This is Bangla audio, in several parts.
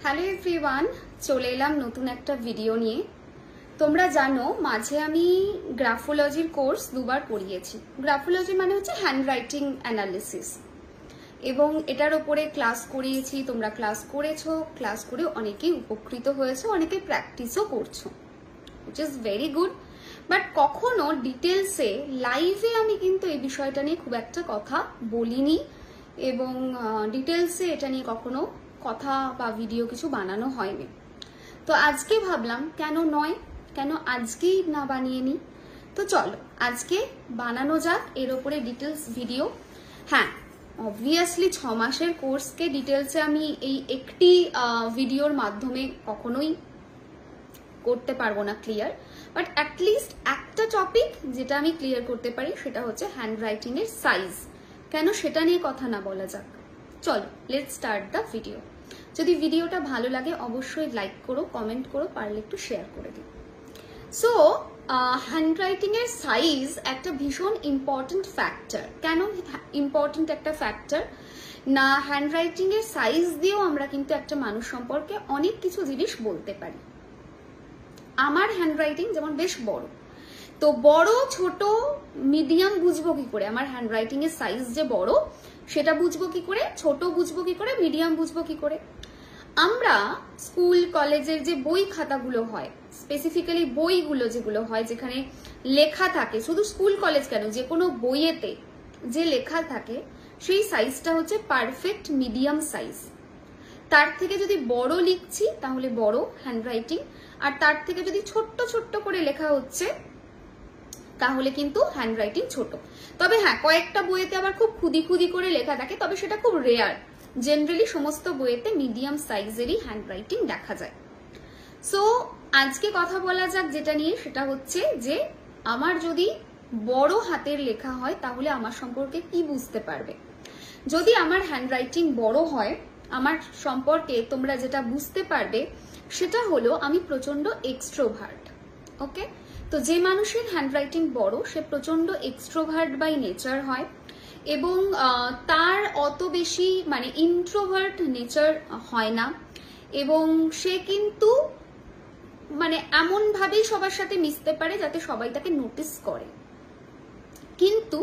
হ্যালো এভরিওয়ান, চলে এলাম নতুন একটা ভিডিও নিয়ে। তোমরা জানো মাঝে আমি গ্রাফোলজির কোর্স দুবার করিয়েছি। গ্রাফোলজি মানে হচ্ছে হ্যান্ডরাইটিং অ্যানালিসিস, এবং এটার ওপরে ক্লাস করিয়েছি। তোমরা ক্লাস করেছো, ক্লাস করে অনেকেই উপকৃত হয়েছো, অনেকে প্র্যাকটিসও করছো, which is very good. But কখনো ডিটেলসে লাইভে আমি কিন্তু এই বিষয়টা নিয়ে খুব একটা কথা বলিনি, এবং ডিটেলসে এটা নিয়ে কখনো কথা বা ভিডিও কিছু বানানো হয়নি। তো আজকে ভাবলাম কেন আজকেই না বানিয়ে নিই। তো চলো আজকে বানানো যাক এর ওপরে ডিটেলস ভিডিও। হ্যাঁ, অবভিয়াসলি 6 মাসের কোর্সকে ডিটেলসে আমি এই একটি ভিডিওর মাধ্যমে কখনোই করতে পারবো না ক্লিয়ার, বাট অ্যাটলিস্ট একটা টপিক যেটা আমি ক্লিয়ার করতে পারি সেটা হচ্ছে হ্যান্ডরাইটিং এর সাইজ। কেন সেটা নিয়ে কথা না বলা যাক? চলো লেটস স্টার্ট দ্য ভিডিও। যদি ভিডিওটা ভালো লাগে অবশ্যই লাইক করো, কমেন্ট করো, পারলে একটু শেয়ার করে দিও। সো হ্যান্ডরাইটিং এর সাইজ একটা ভীষণ ইম্পর্টেন্ট ফ্যাক্টর। কেন ইম্পর্টেন্ট একটা ফ্যাক্টর না, হ্যান্ডরাইটিং এর সাইজ দিয়েও আমরা কিন্তু একটা মানুষ সম্পর্কে অনেক কিছু জিনিস বলতে পারি। আমার হ্যান্ডরাইটিং যেমন বেশ বড়, তো বড় ছোট মিডিয়াম বুঝবো কি করে? আমার হ্যান্ডরাইটিং এর সাইজ যে বড় সেটা বুঝবো কি করে, ছোট বুঝবো কি করে, মিডিয়াম বুঝবো কি করে? আমরা স্কুল কলেজের যে বই খাতাগুলো হয়, স্পেসিফিক্যালি বইগুলো যেগুলো হয় যেখানে লেখা থাকে, শুধু স্কুল কলেজ কেন, যে কোনো বইয়েতে যে লেখা থাকে সেই সাইজটা হচ্ছে পারফেক্ট মিডিয়াম সাইজ। তার থেকে যদি বড় লিখছি তাহলে বড় হ্যান্ডরাইটিং, আর তার থেকে যদি ছোট্ট ছোট্ট করে লেখা হচ্ছে তাহলে কিন্তু হ্যান্ডরাইটিং ছোট। তবে হ্যাঁ, কয়েকটা বইয়েতে আবার খুব খুদি খুদি করে লেখা থাকে, তবে সেটা খুব রেয়ার। জেনারেলি সমস্ত বইয়েতে মিডিয়াম সাইজেরই হ্যান্ডরাইটিং দেখা যায়। সো আজকে কথা বলা যাক যেটা নিয়ে, সেটা হচ্ছে যে আমার যদি বড় হাতের লেখা হয় তাহলে আমার সম্পর্কে কি বুঝতে পারবে। যদি আমার হ্যান্ডরাইটিং বড় হয়, আমার সম্পর্কে তোমরা যেটা বুঝতে পারবে সেটা হলো আমি প্রচন্ড এক্সট্রোভার্ট। ওকে, তো যে মানুষের হ্যান্ডরাইটিং বড় সে প্রচন্ড এক্সট্রোভার্ট বাই নেচার হয়, এবং তার অত বেশি মানে ইন্ট্রোভার্ট নেচার হয় না, এবং সে কিন্তু মানে এমন ভাবেই সবার সাথে মিশতে পারে যাতে সবাই তাকে নোটিস করে। কিন্তু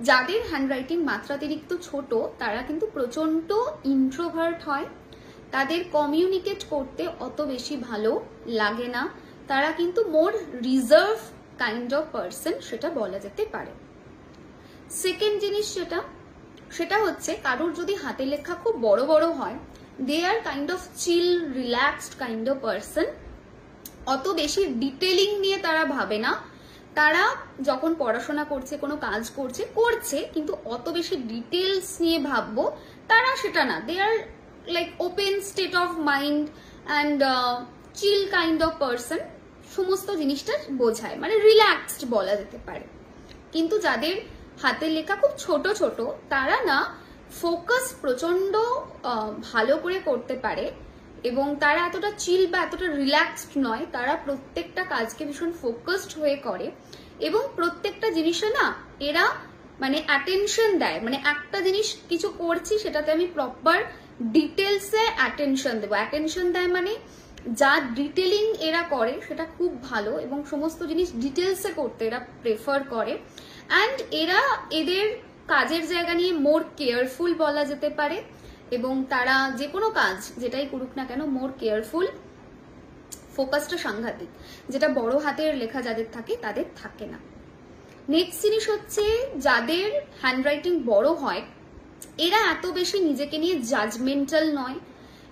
যাদের হ্যান্ডরাইটিং মাত্রাতিরিক্ত ছোট তারা কিন্তু প্রচন্ড ইন্ট্রোভার্ট হয়, তাদের কমিউনিকেট করতে অত বেশি ভালো লাগে না, তারা কিন্তু মোর রিজার্ভ কাইন্ড অফ পার্সন সেটা বলা যেতে পারে। সেকেন্ড জিনিস সেটা হচ্ছে কারোর যদি হাতে লেখা খুব বড় বড় হয়, they are kind of chill relaxed kind of person. অত বেশি ডিটেলিং নিয়ে তারা ভাবে না, তারা যখন পড়াশোনা করছে, কোনো কাজ করছে কিন্তু অত বেশি ডিটেলস নিয়ে ভাববো তারা সেটা না। They are like open state of mind and chill kind of person, সমস্ত জিনিসটা বোঝায়, মানে রিল্যাক্সড বলা যেতে পারে। কিন্তু যাদের হাতের লেখা খুব ছোট ছোট তারা না ফোকাস প্রচন্ড ভালো করে করতে পারে, এবং তারা এতটা চিল বা এতটা রিল্যাক্সড নয়, তারা প্রত্যেকটা কাজকে ভীষণ ফোকাসড হয়ে করে, এবং প্রত্যেকটা জিনিসে না এরা মানে অ্যাটেনশন দেয়। মানে একটা জিনিস কিছু করছি সেটাতে আমি প্রপার ডিটেলসে অ্যাটেনশন দেবো। অ্যাটেনশন দেয় মানে যা ডিটেলিং এরা করে সেটা খুব ভালো, এবং সমস্ত জিনিস ডিটেলসে করতে এরা প্রেফার করে। অ্যান্ড এরা এদের কাজের জায়গা নিয়ে মোর কেয়ারফুল বলা যেতে পারে, এবং তারা যে কোনো কাজ যেটাই করুক না কেন মোর কেয়ারফুল, ফোকাসটা সাংঘাতিক, যেটা বড় হাতের লেখা যাদের থাকে তাদের থাকে না। নেক্সট জিনিস হচ্ছে যাদের হ্যান্ডরাইটিং বড় হয় এরা এত বেশি নিজেকে নিয়ে জাজমেন্টাল নয়,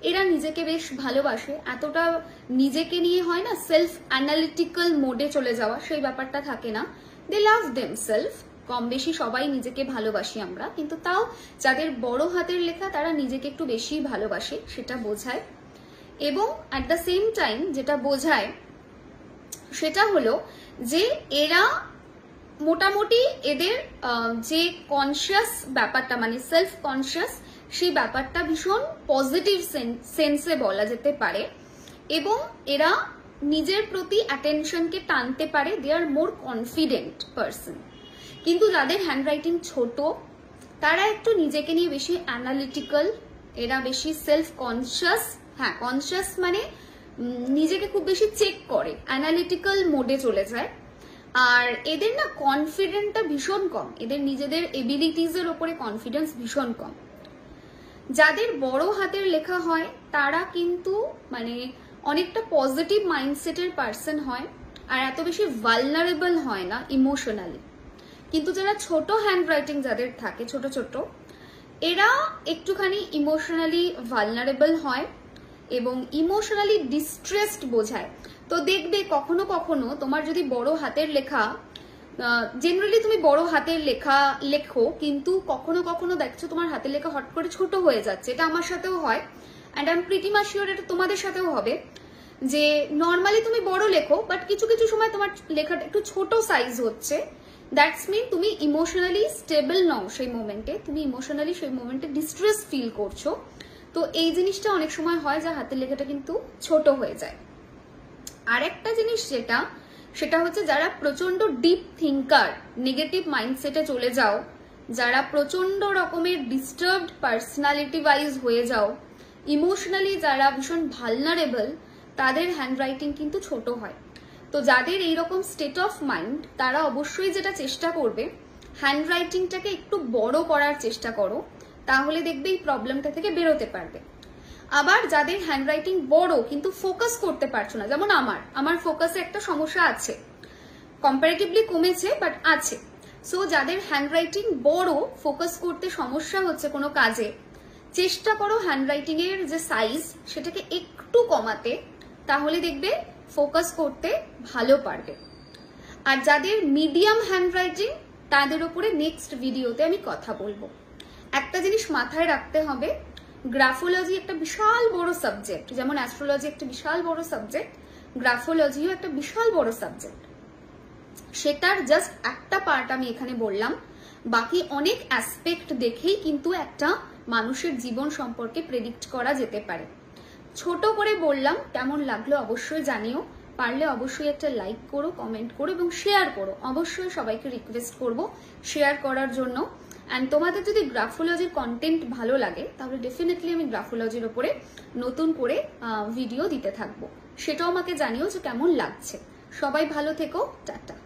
এরা নিজেকে বেশ ভালোবাসে, এতটা নিজেকে নিয়ে হয় না সেলফ অ্যানালিটিক্যাল মোডে চলে যাওয়া, সেই ব্যাপারটা থাকে না। দে লাভ দেমসেলফ, কম বেশি সবাই নিজেকে ভালোবাসি আমরা, কিন্তু তাও যাদের বড় হাতের লেখা তারা নিজেকে একটু বেশি ভালোবাসে সেটা বোঝায়। এবং অ্যাট দ্য সেম টাইম যেটা বোঝায় সেটা হলো যে এরা মোটামুটি এদের যে কনসিয়াস ব্যাপারটা মানে সেলফ কনসিয়াস, সেই ব্যাপারটা ভীষণ পজিটিভ সেন্সে বলা যেতে পারে, এবং এরা নিজের প্রতি অ্যাটেনশনকে টানতে পারে। দে আর মোর কনফিডেন্ট পার্সন। কিন্তু যাদের হ্যান্ডরাইটিং ছোট তারা একটু নিজেকে নিয়ে বেশি অ্যানালিটিক্যাল, এরা বেশি সেলফ কনসিয়াস হ্যাঁ, কনসিয়াস মানে নিজেকে খুব বেশি চেক করে, অ্যানালিটিক্যাল মোডে চলে যায়। আর এদের না কনফিডেন্টটা ভীষণ কম, এদের নিজেদের এবিলিটিজের ওপরে কনফিডেন্স ভীষণ কম। যাদের বড় হাতের লেখা হয় তারা কিন্তু মানে অনেকটা পজিটিভ মাইন্ডসেটের পার্সন হয়, আর এত বেশি ভালনারেবল হয় না ইমোশনালি। কিন্তু যারা ছোট হ্যান্ডরাইটিং যাদের থাকে, ছোট ছোট, এরা একটুখানি ইমোশনালি ভালনারেবল হয় এবং ইমোশনালি ডিস্ট্রেসড বোঝায়। তো দেখবে কখনো কখনো তোমার যদি বড় হাতের লেখা, জেনারেলি তুমি বড় হাতের লেখা লেখো, কিন্তু কখনো কখনো দেখছো তোমার হাতের লেখা হট করে ছোট হয়ে যাচ্ছে। এটা আমার সাথেও হয়, and I am pretty much sure এটা তোমাদের সাথেও হবে, যে নর্মালি তুমি বড় লেখো বাট কিছু কিছু সময় তোমার লেখাটা একটু ছোট সাইজ হচ্ছে। দ্যাটস মিন তুমি ইমোশনালি স্টেবল নও সেই মোমেন্টে, তুমি ইমোশনালি সেই মোমেন্টে ডিস্ট্রেস ফিল করছো। তো এই জিনিসটা অনেক সময় হয় যে হাতের লেখাটা কিন্তু ছোট হয়ে যায়। আরেকটা জিনিস সেটা হচ্ছে যারা প্রচন্ড ডিপ থিঙ্কার, নেগেটিভ মাইন্ডসেটে চলে যাও, যারা প্রচন্ড রকমের ডিস্টার্বড পার্সোনালিটি ওয়াইজ হয়ে যাও, ইমোশনালি যারা ভীষণ ভালনারেবল, তাদের হ্যান্ডরাইটিং কিন্তু ছোট হয়। তো যাদের এইরকম স্টেট অফ মাইন্ড, তারা অবশ্যই যেটা চেষ্টা করবে, হ্যান্ডরাইটিংটাকে একটু বড় করার চেষ্টা করো, তাহলে দেখবে এই প্রবলেমটা থেকে বেরোতে পারবে। আবার যাদের হ্যান্ডরাইটিং বড় কিন্তু ফোকাস করতে পারছো না, যেমন আমার ফোকাসে একটা সমস্যা আছে, কম্পারেটিভলি কমেছে বাট আছে। সো যাদের হ্যান্ডরাইটিং বড়, ফোকাস করতে সমস্যা হচ্ছে কোনো কাজে, চেষ্টা করো হ্যান্ডরাইটিং এর যে সাইজ সেটাকে একটু কমাতে, তাহলে দেখবে ফোকাস করতে ভালো পারবে। আর যাদের মিডিয়াম হ্যান্ডরাইটিং, তাদের উপরে নেক্সট ভিডিওতে আমি কথা বলবো। একটা জিনিস মাথায় রাখতে হবে, গ্রাফোলজি একটা বিশাল বড় সাবজেক্ট, যেমন অ্যাস্ট্রোলজি একটা বিশাল বড় সাবজেক্ট, গ্রাফোলজিও একটা বিশাল বড় সাবজেক্ট। সেটার জাস্ট একটা পার্ট আমি এখানে বললাম, বাকি অনেক অ্যাসপেক্ট দেখেই কিন্তু একটা মানুষের জীবন সম্পর্কে প্রেডিক্ট করা যেতে পারে। ছোট করে বললাম, কেমন লাগলো অবশ্যই জানিও, পারলে অবশ্যই একটা লাইক করো, কমেন্ট করো এবং শেয়ার করো। অবশ্যই সবাইকে রিকোয়েস্ট করব শেয়ার করার জন্য। অ্যান্ড তোমাদের যদি গ্রাফোলজির কন্টেন্ট ভালো লাগে, তাহলে ডেফিনেটলি আমি গ্রাফোলজির ওপরে নতুন করে ভিডিও দিতে থাকবো, সেটাও আমাকে জানিও যে কেমন লাগছে। সবাই ভালো থেকো, টাটা।